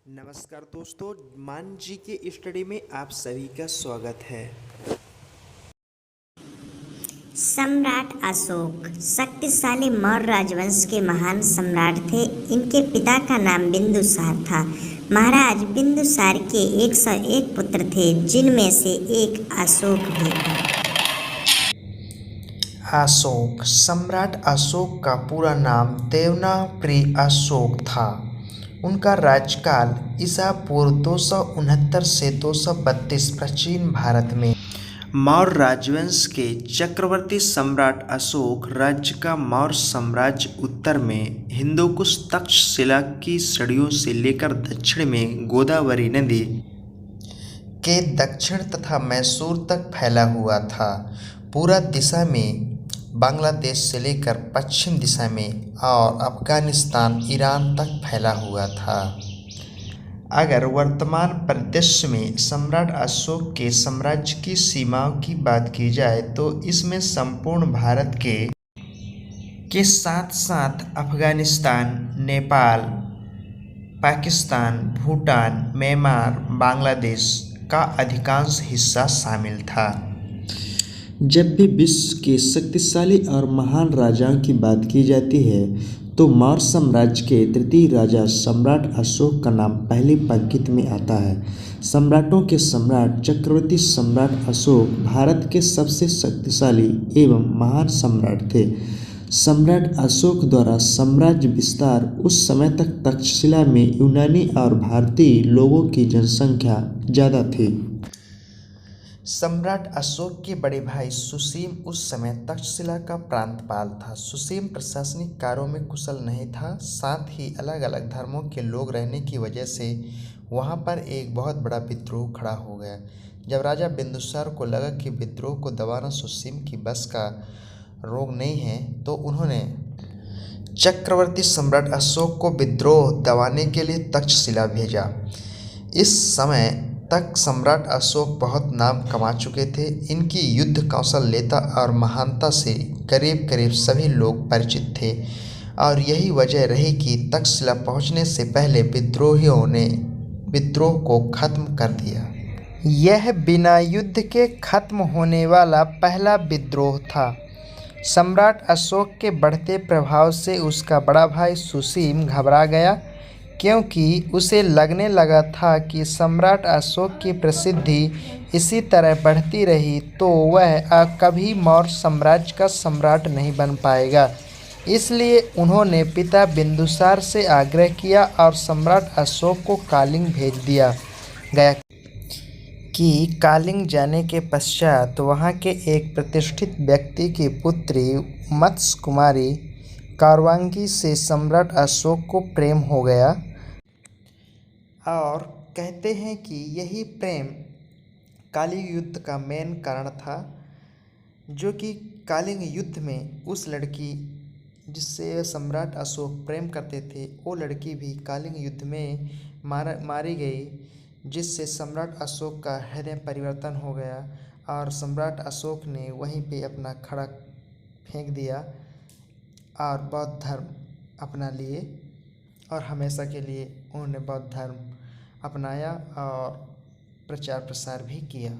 नमस्कार दोस्तों, मान जी के स्टडी में आप सभी का स्वागत है। सम्राट अशोक शक्तिशाली मौर्य राजवंश के महान सम्राट थे। इनके पिता का नाम बिंदुसार था। महाराज बिंदुसार के 101 पुत्र थे, जिनमें से एक अशोक भी था। अशोक सम्राट अशोक का पूरा नाम देवनागरी अशोक था। उनका राज्यकाल ईसा पूर्व 269 से 232 प्राचीन भारत में मौर्य राजवंश के चक्रवर्ती सम्राट अशोक राज्य का मौर्य साम्राज्य उत्तर में हिंदुकुश तक्षशिला की सदियों से लेकर दक्षिण में गोदावरी नदी के दक्षिण तथा मैसूर तक फैला हुआ था। पूरा दिशा में बांग्लादेश से लेकर पश्चिम दिशा में और अफगानिस्तान ईरान तक फैला हुआ था। अगर वर्तमान परिदृश्य में सम्राट अशोक के साम्राज्य की सीमाओं की बात की जाए तो इसमें संपूर्ण भारत के साथ साथ अफगानिस्तान, नेपाल, पाकिस्तान, भूटान, म्यांमार, बांग्लादेश का अधिकांश हिस्सा शामिल था। जब भी विश्व के शक्तिशाली और महान राजाओं की बात की जाती है तो मौर्य साम्राज्य के तृतीय राजा सम्राट अशोक का नाम पहली पंक्ति में आता है। सम्राटों के सम्राट चक्रवर्ती सम्राट अशोक भारत के सबसे शक्तिशाली एवं महान सम्राट थे। सम्राट अशोक द्वारा साम्राज्य विस्तार उस समय तक तक्षशिला में यूनानी और भारतीय लोगों की जनसंख्या ज़्यादा थी। सम्राट अशोक के बड़े भाई सुसीम उस समय तक्षशिला का प्रांतपाल था। सुसीम प्रशासनिक कार्यों में कुशल नहीं था, साथ ही अलग अलग धर्मों के लोग रहने की वजह से वहां पर एक बहुत बड़ा विद्रोह खड़ा हो गया। जब राजा बिंदुसार को लगा कि विद्रोह को दबाना सुसीम की बस का रोग नहीं है तो उन्होंने चक्रवर्ती सम्राट अशोक को विद्रोह दबाने के लिए तक्षशिला भेजा। इस समय तक सम्राट अशोक बहुत नाम कमा चुके थे। इनकी युद्ध कौशल्यता और महानता से करीब करीब सभी लोग परिचित थे और यही वजह रही कि तक्षशिला पहुंचने से पहले विद्रोहियों ने विद्रोह को खत्म कर दिया। यह बिना युद्ध के खत्म होने वाला पहला विद्रोह था। सम्राट अशोक के बढ़ते प्रभाव से उसका बड़ा भाई सुसीम घबरा गया, क्योंकि उसे लगने लगा था कि सम्राट अशोक की प्रसिद्धि इसी तरह बढ़ती रही तो वह कभी मौर्य साम्राज्य का सम्राट नहीं बन पाएगा। इसलिए उन्होंने पिता बिंदुसार से आग्रह किया और सम्राट अशोक को कालिंग भेज दिया गया कि कालिंग जाने के पश्चात वहाँ के एक प्रतिष्ठित व्यक्ति की पुत्री मत्स्य कुमारी कारवांगी से सम्राट अशोक को प्रेम हो गया और कहते हैं कि यही प्रेम कालिंग युद्ध का मेन कारण था, जो कि कालिंग युद्ध में उस लड़की जिससे सम्राट अशोक प्रेम करते थे वो लड़की भी कालिंग युद्ध में मारी गई, जिससे सम्राट अशोक का हृदय परिवर्तन हो गया और सम्राट अशोक ने वहीं पे अपना खड़ग फेंक दिया और बौद्ध धर्म अपना लिए और हमेशा के लिए उन्होंने बौद्ध धर्म अपनाया और प्रचार प्रसार भी किया।